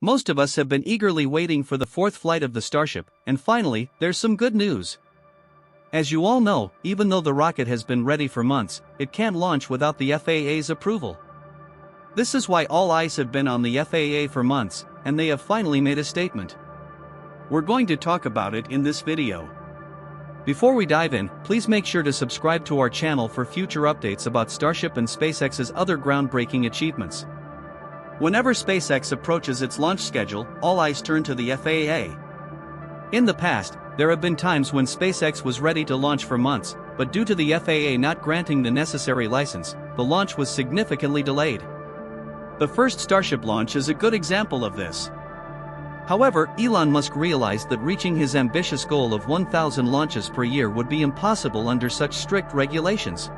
Most of us have been eagerly waiting for the fourth flight of the Starship, and finally, there's some good news. As you all know, even though the rocket has been ready for months, it can't launch without the FAA's approval. This is why all eyes have been on the FAA for months, and they have finally made a statement. We're going to talk about it in this video. Before we dive in, please make sure to subscribe to our channel for future updates about Starship and SpaceX's other groundbreaking achievements. Whenever SpaceX approaches its launch schedule, all eyes turn to the FAA. In the past, there have been times when SpaceX was ready to launch for months, but due to the FAA not granting the necessary license, the launch was significantly delayed. The first Starship launch is a good example of this. However, Elon Musk realized that reaching his ambitious goal of 1,000 launches per year would be impossible under such strict regulations.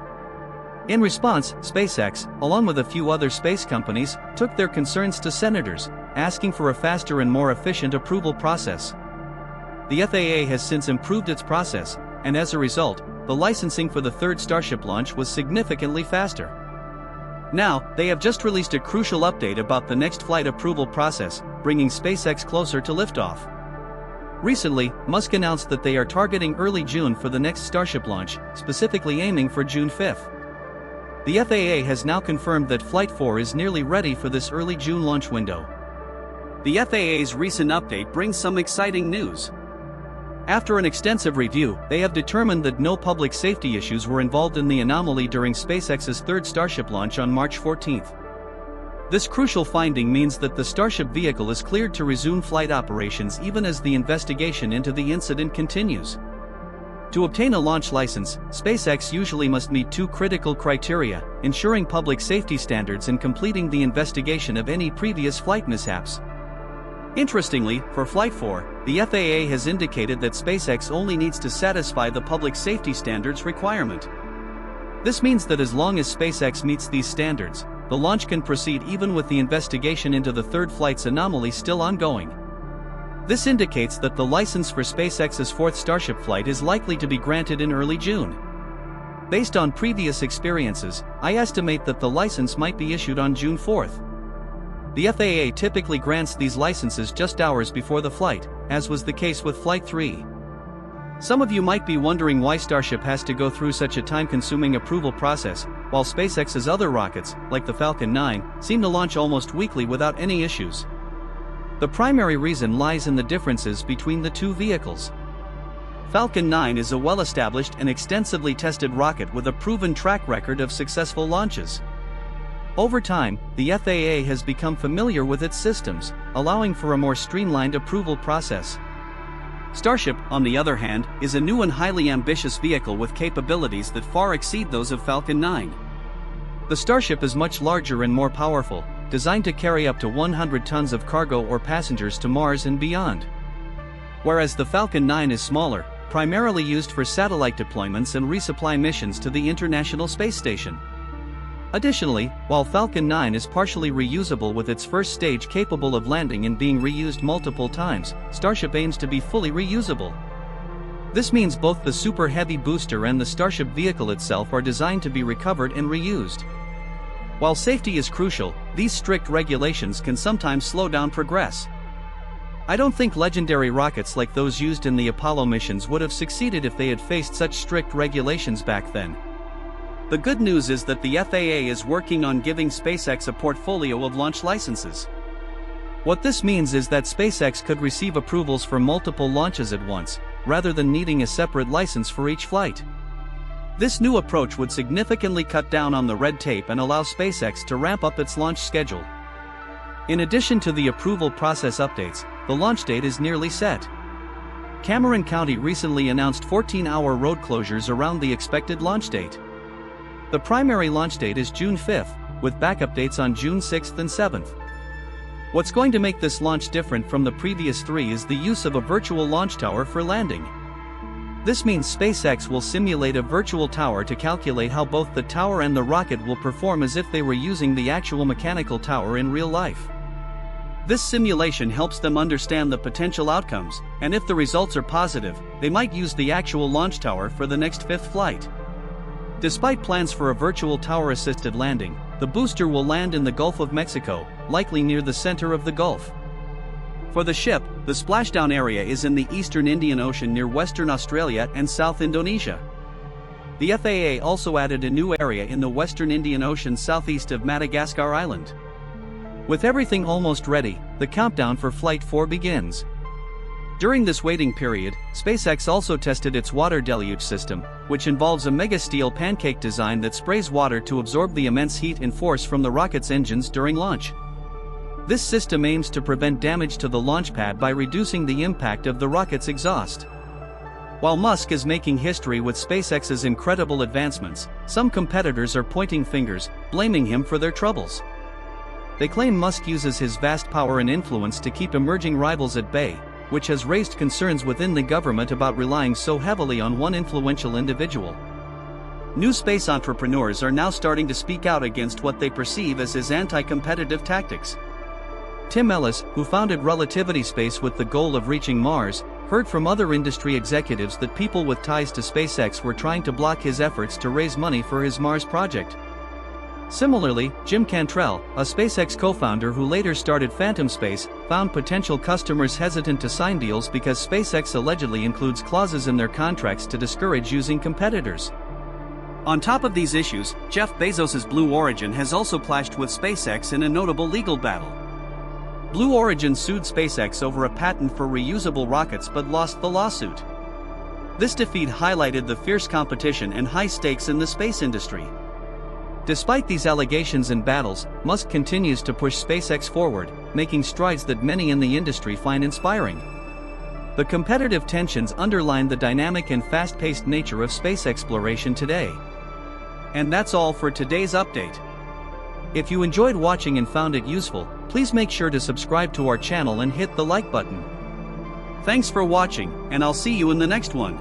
In response, SpaceX, along with a few other space companies, took their concerns to senators, asking for a faster and more efficient approval process. The FAA has since improved its process, and as a result, the licensing for the third Starship launch was significantly faster. Now, they have just released a crucial update about the next flight approval process, bringing SpaceX closer to liftoff. Recently, Musk announced that they are targeting early June for the next Starship launch, specifically aiming for June 5th. The FAA has now confirmed that Flight 4 is nearly ready for this early June launch window. The FAA's recent update brings some exciting news. After an extensive review, they have determined that no public safety issues were involved in the anomaly during SpaceX's third Starship launch on March 14th. This crucial finding means that the Starship vehicle is cleared to resume flight operations even as the investigation into the incident continues. To obtain a launch license, SpaceX usually must meet two critical criteria: ensuring public safety standards and completing the investigation of any previous flight mishaps. Interestingly, for Flight 4, the FAA has indicated that SpaceX only needs to satisfy the public safety standards requirement. This means that as long as SpaceX meets these standards, the launch can proceed even with the investigation into the third flight's anomaly still ongoing. This indicates that the license for SpaceX's fourth Starship flight is likely to be granted in early June. Based on previous experiences, I estimate that the license might be issued on June 4th. The FAA typically grants these licenses just hours before the flight, as was the case with Flight 3. Some of you might be wondering why Starship has to go through such a time-consuming approval process, while SpaceX's other rockets, like the Falcon 9, seem to launch almost weekly without any issues. The primary reason lies in the differences between the two vehicles. Falcon 9 is a well-established and extensively tested rocket with a proven track record of successful launches. Over time, the FAA has become familiar with its systems, allowing for a more streamlined approval process. Starship, on the other hand, is a new and highly ambitious vehicle with capabilities that far exceed those of Falcon 9. The Starship is much larger and more powerful, designed to carry up to 100 tons of cargo or passengers to Mars and beyond. Whereas the Falcon 9 is smaller, primarily used for satellite deployments and resupply missions to the International Space Station. Additionally, while Falcon 9 is partially reusable with its first stage capable of landing and being reused multiple times, Starship aims to be fully reusable. This means both the Super Heavy booster and the Starship vehicle itself are designed to be recovered and reused. While safety is crucial, these strict regulations can sometimes slow down progress. I don't think legendary rockets like those used in the Apollo missions would have succeeded if they had faced such strict regulations back then. The good news is that the FAA is working on giving SpaceX a portfolio of launch licenses. What this means is that SpaceX could receive approvals for multiple launches at once, rather than needing a separate license for each flight. This new approach would significantly cut down on the red tape and allow SpaceX to ramp up its launch schedule. In addition to the approval process updates, the launch date is nearly set. Cameron County recently announced 14-hour road closures around the expected launch date. The primary launch date is June 5th, with backup dates on June 6th and 7th. What's going to make this launch different from the previous three is the use of a virtual launch tower for landing. This means SpaceX will simulate a virtual tower to calculate how both the tower and the rocket will perform as if they were using the actual mechanical tower in real life. This simulation helps them understand the potential outcomes, and if the results are positive, they might use the actual launch tower for the next fifth flight. Despite plans for a virtual tower-assisted landing, the booster will land in the Gulf of Mexico, likely near the center of the Gulf. For the ship, the splashdown area is in the eastern Indian Ocean near Western Australia and South Indonesia. The FAA also added a new area in the Western Indian Ocean southeast of Madagascar Island. With everything almost ready, the countdown for Flight 4 begins. During this waiting period, SpaceX also tested its water deluge system, which involves a mega steel pancake design that sprays water to absorb the immense heat and force from the rocket's engines during launch. This system aims to prevent damage to the launch pad by reducing the impact of the rocket's exhaust. While Musk is making history with SpaceX's incredible advancements, some competitors are pointing fingers, blaming him for their troubles. They claim Musk uses his vast power and influence to keep emerging rivals at bay, which has raised concerns within the government about relying so heavily on one influential individual. New space entrepreneurs are now starting to speak out against what they perceive as his anti-competitive tactics. Tim Ellis, who founded Relativity Space with the goal of reaching Mars, heard from other industry executives that people with ties to SpaceX were trying to block his efforts to raise money for his Mars project. Similarly, Jim Cantrell, a SpaceX co-founder who later started Phantom Space, found potential customers hesitant to sign deals because SpaceX allegedly includes clauses in their contracts to discourage using competitors. On top of these issues, Jeff Bezos' Blue Origin has also clashed with SpaceX in a notable legal battle. Blue Origin sued SpaceX over a patent for reusable rockets but lost the lawsuit. This defeat highlighted the fierce competition and high stakes in the space industry. Despite these allegations and battles, Musk continues to push SpaceX forward, making strides that many in the industry find inspiring. The competitive tensions underline the dynamic and fast-paced nature of space exploration today. And that's all for today's update. If you enjoyed watching and found it useful, please make sure to subscribe to our channel and hit the like button. Thanks for watching, and I'll see you in the next one.